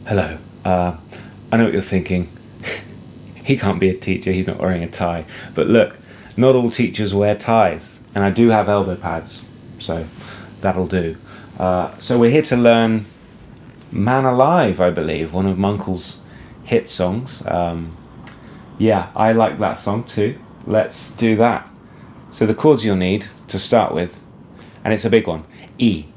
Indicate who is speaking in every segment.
Speaker 1: Hello. I know what you're thinking. He can't be a teacher, he's not wearing a tie. But look, not all teachers wear ties. And I do have elbow pads, so that'll do. So we're here to learn Man Alive, I believe, one of Muncle's hit songs. Yeah, I like that song too. Let's do that. So the chords you'll need to start with, and it's a big one, E.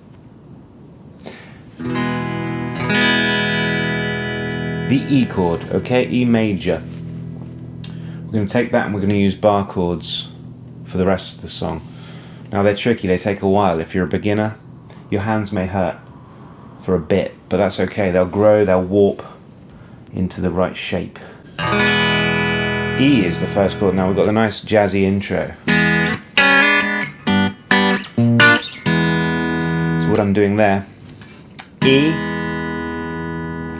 Speaker 1: The E chord, okay, E major. We're going to take that and we're going to use bar chords for the rest of the song. Now they're tricky, they take a while. If you're a beginner, your hands may hurt for a bit, but that's okay. They'll grow, they'll warp into the right shape. E is the first chord. Now we've got the nice jazzy intro. So what I'm doing there, E,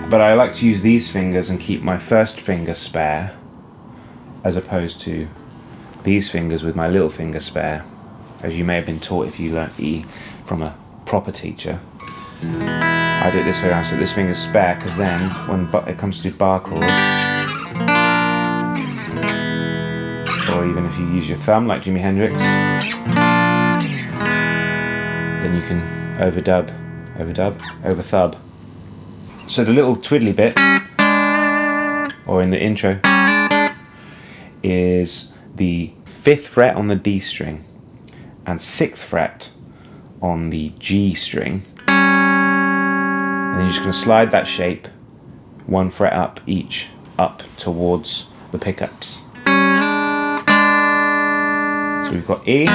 Speaker 1: but I like to use these fingers and keep my first finger spare, as opposed to these fingers with my little finger spare, as you may have been taught if you learnt E from a proper teacher. I do it this way around, so this finger's spare, because then when it comes to bar chords, or even if you use your thumb like Jimi Hendrix, then you can overthub. So the little twiddly bit, or in the intro, is the 5th fret on the D string and 6th fret on the G string. And then you're just going to slide that shape 1 fret up each, up towards the pickups. So we've got E.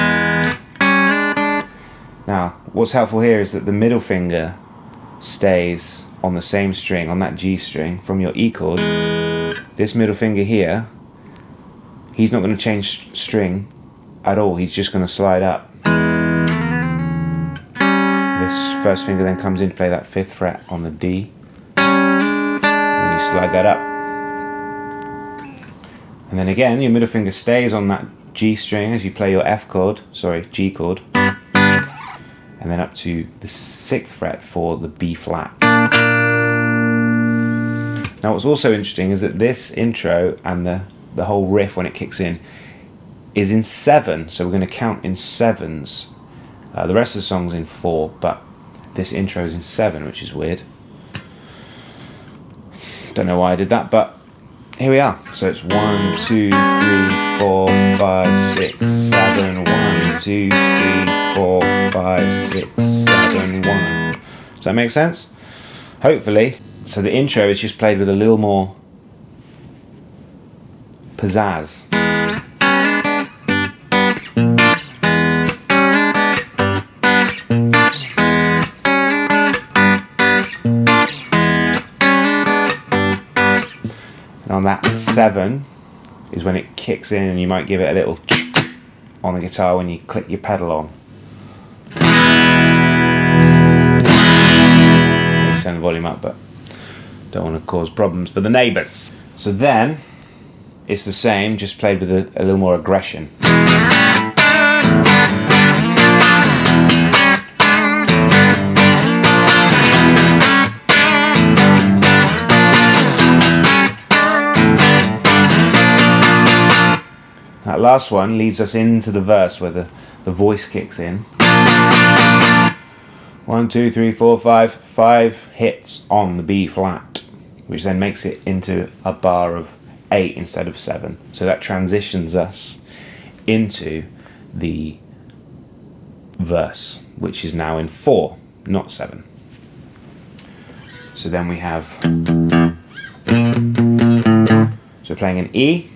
Speaker 1: Now, what's helpful here is that the middle finger stays on the same string, on that G string from your E chord. This middle finger here, he's not going to change string at all, he's just going to slide up. This first finger then comes in to play that 5th fret on the D, and then you slide that up. And then again, your middle finger stays on that G string as you play your G chord, and then up to the 6th fret for the B flat. Now what's also interesting is that this intro and the whole riff when it kicks in is in 7, so we're going to count in 7s. The rest of the song's in 4, but this intro is in 7, which is weird. Don't know why I did that, but here we are. So it's 1, 2, 3, 4, 5, 6, 7, 1, 2, 3, 4, 5, 6, 7, 1. Does that make sense? Hopefully. So the intro is just played with a little more pizzazz. And on that 7 is when it kicks in, and you might give it a little on the guitar when you click your pedal on. Maybe turn the volume up, but don't want to cause problems for the neighbours. So then it's the same, just played with a little more aggression. That last one leads us into the verse where the voice kicks in. 1, 2, 3, 4, 5. 5 hits on the B flat, which then makes it into a bar of 8 instead of 7. So that transitions us into the verse, which is now in 4, not 7. So then we have, so we're playing an E,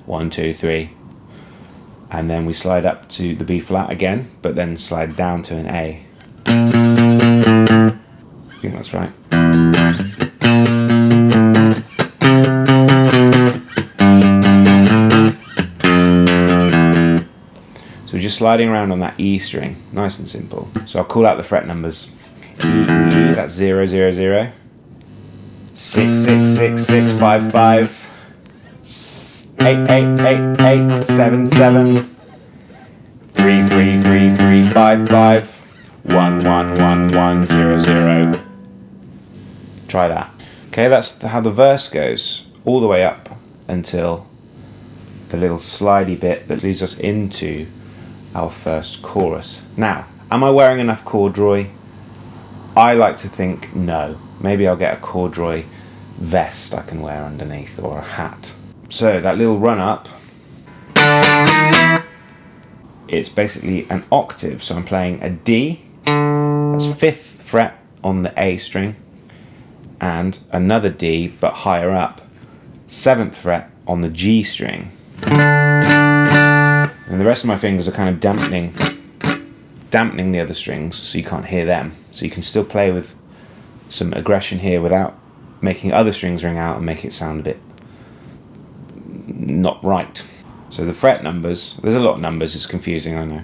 Speaker 1: 1, 2, 3, and then we slide up to the B flat again, but then slide down to an A. I think that's right. So we're just sliding around on that E string, nice and simple. So I'll call out the fret numbers. E, E, E, that's 0, 0, 0. 6, 6, 6, 6, 5, 5. 8, 8, 8, 8, 7, 7. 3, 3, 3, 3, 5, 5. 1, 1, 1, 1, 0, 0. Try that. Okay, that's how the verse goes, all the way up until the little slidey bit that leads us into our first chorus. Now, am I wearing enough corduroy? I like to think no. Maybe I'll get a corduroy vest I can wear underneath, or a hat. So that little run up, it's basically an octave. So I'm playing a D, that's 5th fret on the A string, and another D but higher up, 7th fret on the G string. And the rest of my fingers are kind of dampening the other strings so you can't hear them. So you can still play with some aggression here without making other strings ring out and make it sound a bit not right. So the fret numbers, there's a lot of numbers, it's confusing, I know.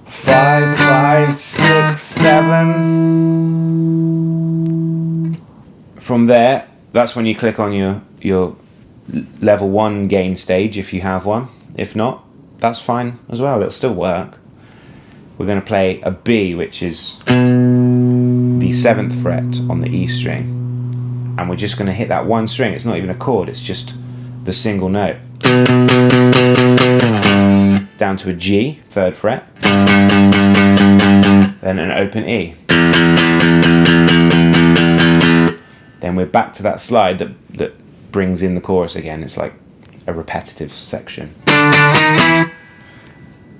Speaker 1: 5, 5, 6, 7. From there, that's when you click on your level 1 gain stage if you have one. If not, that's fine as well, it'll still work. We're going to play a B, which is the 7th fret on the E string. And we're just going to hit that one string. It's not even a chord, it's just the single note. Down to a G, 3rd fret. Then an open E. Then we're back to that slide that brings in the chorus again. It's like a repetitive section.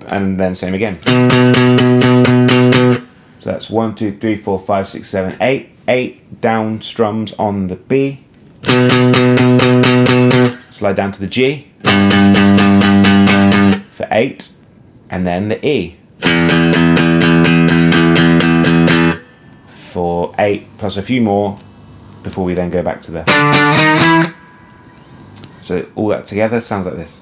Speaker 1: And then same again. So that's 1, 2, 3, 4, 5, 6, 7, 8. 8 down strums on the B. Slide down to the G for 8, and then the E for 8 plus a few more before we then go back to the. So all that together sounds like this.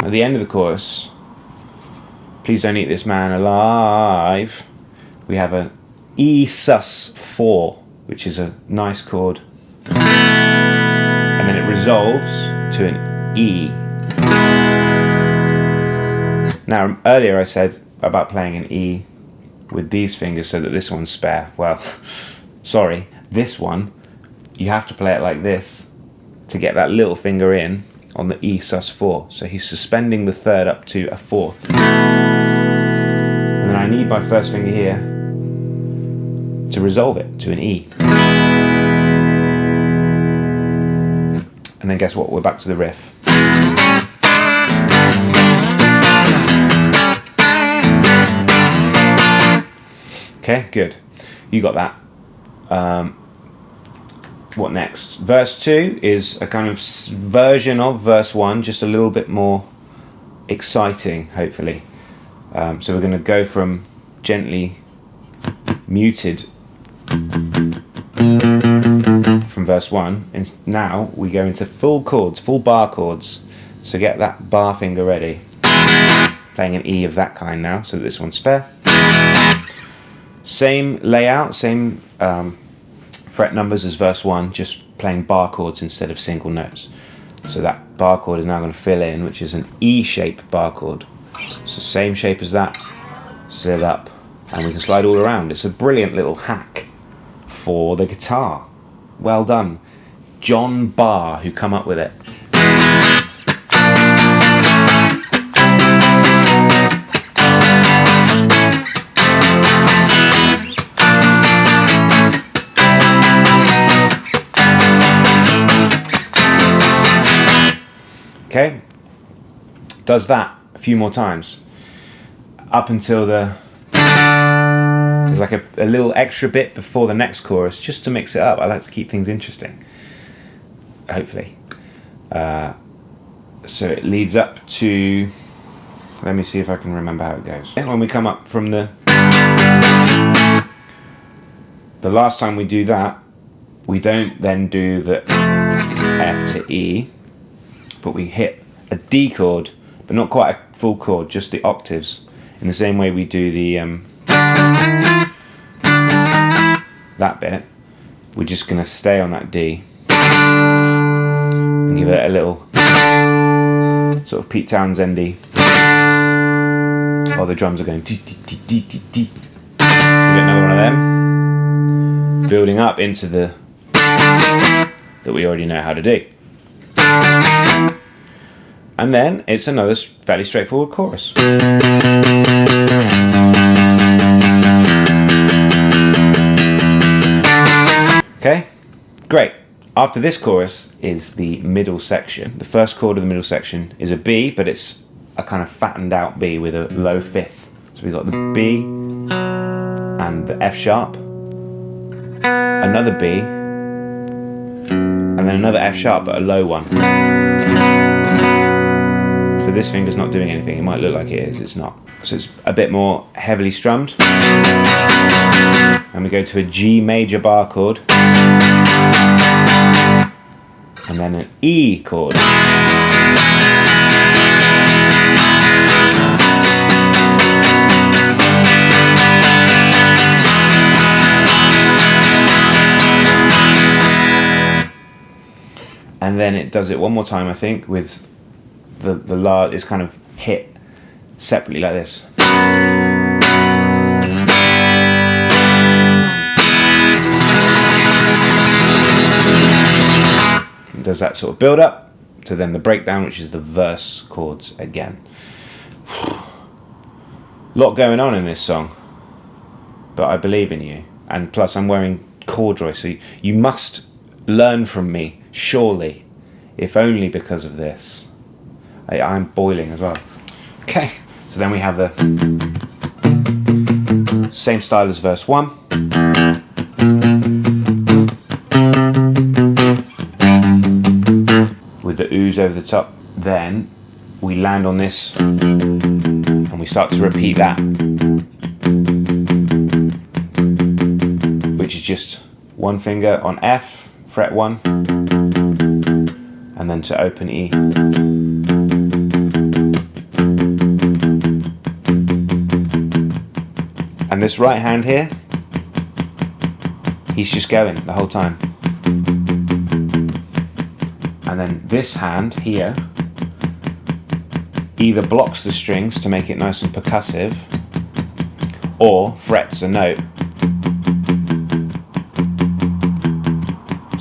Speaker 1: At the end of the chorus, please don't eat this man alive, we have an E sus4, which is a nice chord, and then it resolves to an E. Now earlier I said about playing an E with these fingers so that this one's spare. Well, sorry, this one you have to play it like this to get that little finger in on the E sus4. So he's suspending the 3rd up to a 4th. And then I need my first finger here to resolve it to an E. And then guess what? We're back to the riff. Okay, good. You got that. What next? Verse 2 is a kind of version of verse 1, just a little bit more exciting, hopefully. So we're going to go from gently muted from verse 1, and now we go into full chords, full bar chords. So get that bar finger ready. Playing an E of that kind now, so that this one's spare. Same layout, same fret numbers as verse 1, just playing bar chords instead of single notes. So that bar chord is now going to fill in, which is an E-shape bar chord. So same shape as that, slid up, and we can slide all around. It's a brilliant little hack for the guitar. Well done, John Barr, who come up with it. Okay, does that a few more times up until there's like a little extra bit before the next chorus, just to mix it up. I like to keep things interesting, hopefully. So it leads up to, let me see if I can remember how it goes. When we come up from the last time we do that, we don't then do the F to E, but we hit a D chord, but not quite a full chord, just the octaves, in the same way we do the that bit. we're just going to stay on that D and give it a little sort of Pete Townshend-y. Oh, the drums are going dee dee dee dee dee dee. Give it another one of them, building up into the that we already know how to do. And then it's another fairly straightforward chorus. Okay, great. After this chorus is the middle section. The first chord of the middle section is a B, but it's a kind of fattened out B with a low fifth. So we've got the B and the F sharp, another B, and then another F sharp, but a low one. So this finger's not doing anything. It might look like it is, it's not. So it's a bit more heavily strummed. And we go to a G major bar chord. And then an E chord. And then it does it one more time, I think, with the La is kind of hit separately like this. It does that sort of build up to then the breakdown, which is the verse chords again. Lot going on in this song, but I believe in you. And plus I'm wearing corduroy, so you must learn from me, surely, if only because of this. I'm boiling as well. Okay, so then we have the same style as verse 1. With the ooze over the top. Then we land on this and we start to repeat that, which is just one finger on F, fret 1, and then to open E. And this right hand here, he's just going the whole time. And then this hand here either blocks the strings to make it nice and percussive, or frets a note.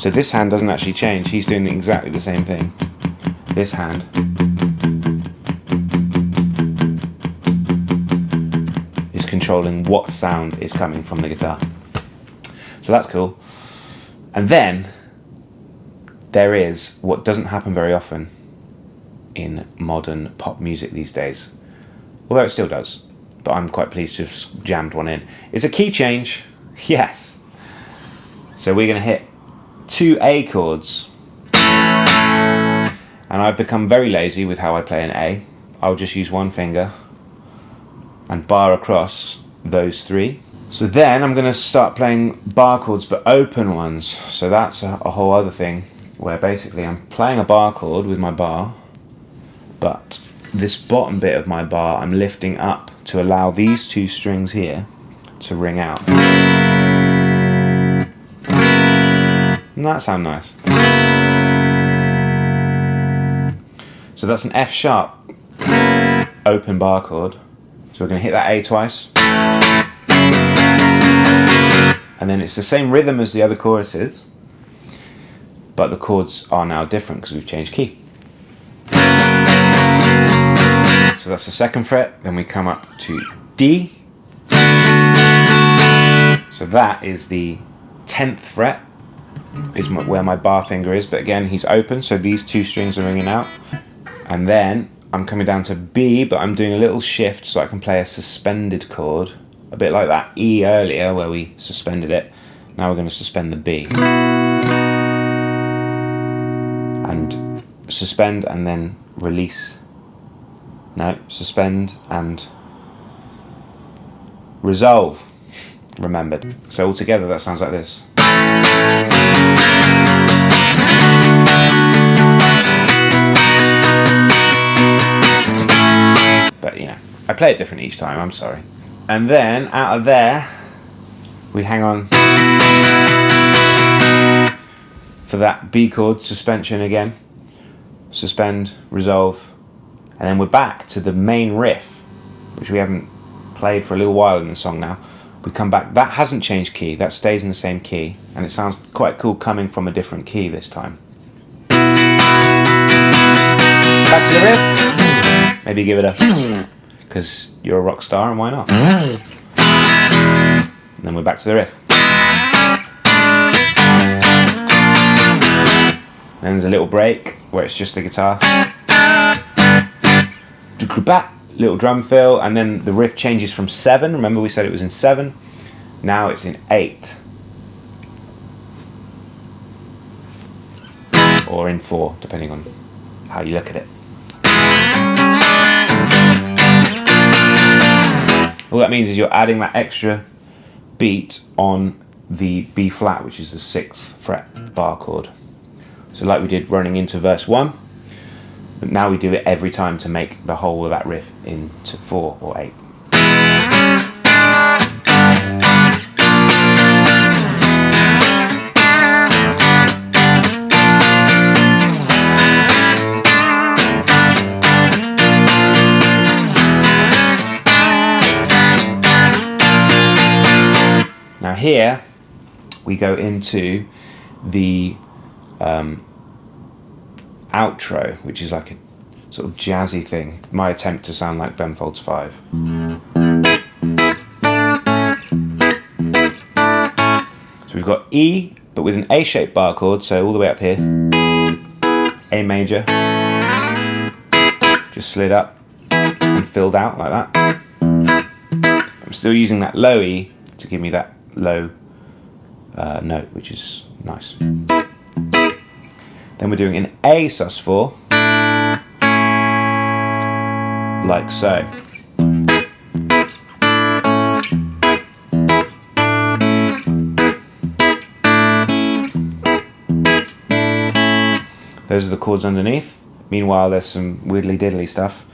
Speaker 1: So this hand doesn't actually change, he's doing exactly the same thing. This hand is controlling what sound is coming from the guitar. So that's cool. And then there is what doesn't happen very often in modern pop music these days, although it still does, but I'm quite pleased to have jammed one in. It's a key change, yes. So we're going to hit 2 A chords, and I've become very lazy with how I play an A. I'll just use one finger and bar across those 3. So then I'm going to start playing bar chords, but open ones. So that's a whole other thing, where basically I'm playing a bar chord with my bar, but this bottom bit of my bar I'm lifting up to allow these 2 strings here to ring out. Doesn't that sound nice? So that's an F sharp open bar chord. So we're going to hit that A twice. And then it's the same rhythm as the other choruses, but the chords are now different because we've changed key. So that's the 2nd fret, then we come up to D. So that is the 10th fret, is where my bar finger is, but again he's open, so these 2 strings are ringing out. And then I'm coming down to B, but I'm doing a little shift so I can play a suspended chord, a bit like that E earlier where we suspended it. Now we're going to suspend the B. And suspend and then release. No, suspend and resolve. Remembered. So altogether that sounds like this. But you know, I play it different each time, I'm sorry. And then out of there we hang on for that B chord suspension again. Suspend, resolve, and then we're back to the main riff, which we haven't played for a little while in the song now. We come back, that hasn't changed key, that stays in the same key, and it sounds quite cool coming from a different key this time. Back to the riff. Maybe give it a, because you're a rock star and why not? And then we're back to the riff. Then there's a little break where it's just the guitar. Little drum fill, and then the riff changes from 7. Remember we said it was in 7. Now it's in 8. Or in 4, depending on how you look at it. All that means is you're adding that extra beat on the B flat, which is the 6th fret bar chord. So like we did running into verse 1, but now we do it every time to make the whole of that riff into 4 or 8. Now here we go into the outro, which is like a sort of jazzy thing. My attempt to sound like Ben Folds 5. So we've got E, but with an A-shaped bar chord, so all the way up here. A major. Just slid up and filled out like that. I'm still using that low E to give me that low note, which is nice. Then we're doing an A sus4, like so. Those are the chords underneath. Meanwhile, there's some widdly diddly stuff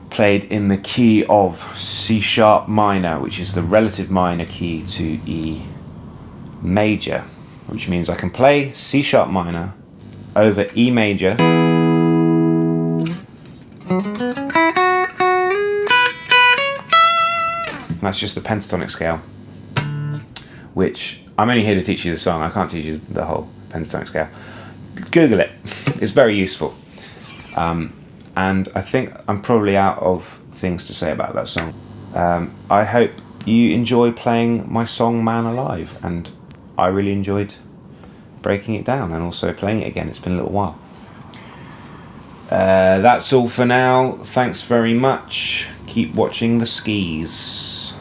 Speaker 1: played in the key of C sharp minor, which is the relative minor key to E major, which means I can play C sharp minor over E major, that's just the pentatonic scale, which I'm only here to teach you the song. I can't teach you the whole pentatonic scale. Google it, it's very useful. And I think I'm probably out of things to say about that song. I hope you enjoy playing my song Man Alive, and I really enjoyed breaking it down and also playing it again. It's been a little while. That's all for now. Thanks very much. Keep watching the skies.